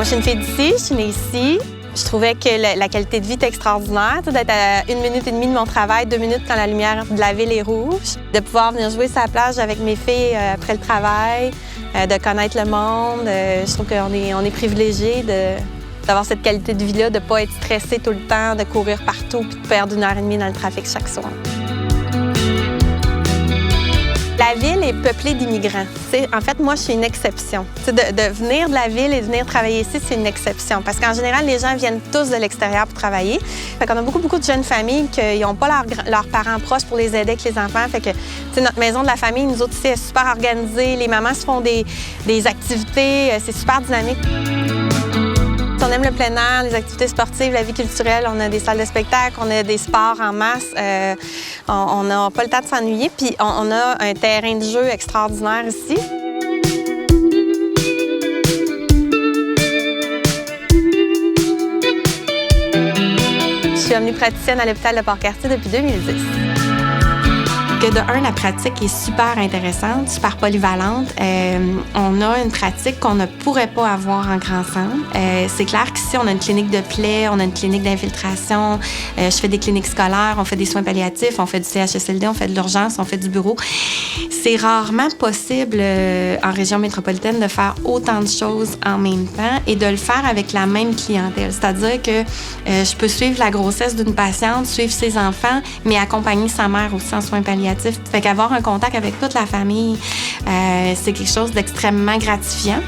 Moi, je suis une fille d'ici, je suis née ici. Je trouvais que la qualité de vie était extraordinaire, d'être à 1 minute et demie de mon travail, 2 minutes quand la lumière de la ville est rouge, de pouvoir venir jouer sur la plage avec mes filles après le travail, de connaître le monde. Je trouve qu'on est privilégiés d'avoir cette qualité de vie-là, de ne pas être stressé tout le temps, de courir partout puis de perdre 1h30 dans le trafic chaque soir. La ville est peuplée d'immigrants. En fait, moi, je suis une exception. De venir de la ville et de venir travailler ici, c'est une exception. Parce qu'en général, les gens viennent tous de l'extérieur pour travailler. Fait qu'on a beaucoup de jeunes familles qui n'ont pas leurs parents proches pour les aider avec les enfants. Fait que notre maison de la famille, nous autres ici, est super organisée. Les mamans se font des activités. C'est super dynamique. On aime le plein air, les activités sportives, la vie culturelle. On a des salles de spectacle, on a des sports en masse. On n'a pas le temps de s'ennuyer. Puis on a un terrain de jeu extraordinaire ici. Je suis omnipraticienne à l'hôpital de Port-Cartier depuis 2010. Que de un, la pratique est super intéressante, super polyvalente. On a une pratique qu'on ne pourrait pas avoir en grand centre. C'est clair qu'ici, on a une clinique de plaies, on a une clinique d'infiltration. Je fais des cliniques scolaires, on fait des soins palliatifs, on fait du CHSLD, on fait de l'urgence, on fait du bureau. C'est rarement possible en région métropolitaine de faire autant de choses en même temps et de le faire avec la même clientèle. C'est-à-dire que je peux suivre la grossesse d'une patiente, suivre ses enfants, mais accompagner sa mère aussi en soins palliatifs. Fait qu'avoir un contact avec toute la famille, c'est quelque chose d'extrêmement gratifiant.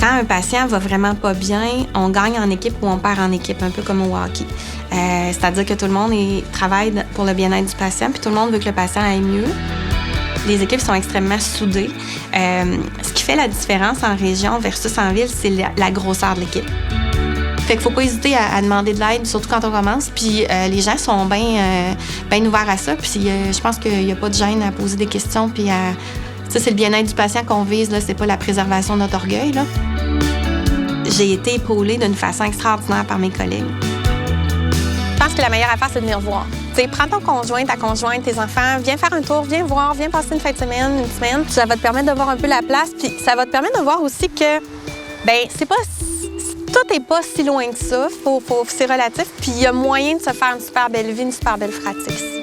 Quand un patient va vraiment pas bien, on gagne en équipe ou on perd en équipe, un peu comme au hockey. C'est-à-dire que tout le monde travaille pour le bien-être du patient, puis tout le monde veut que le patient aille mieux. Les équipes sont extrêmement soudées. Ce qui fait la différence en région versus en ville, c'est la grosseur de l'équipe. Fait qu'il faut pas hésiter à demander de l'aide, surtout quand on commence. Puis les gens sont bien ouverts à ça. Puis je pense qu'il n'y a pas de gêne à poser des questions. Puis ça, c'est le bien-être du patient qu'on vise, là. C'est pas la préservation de notre orgueil, là. J'ai été épaulée d'une façon extraordinaire par mes collègues. Je pense que la meilleure affaire, c'est de venir voir. T'sais, prends ton conjoint, ta conjointe, tes enfants, viens faire un tour, viens voir, viens passer une fin de semaine, une semaine. Ça va te permettre de voir un peu la place. Puis ça va te permettre de voir aussi que, tout n'est pas si loin que ça. C'est relatif. Puis il y a moyen de se faire une super belle vie, une super belle pratique.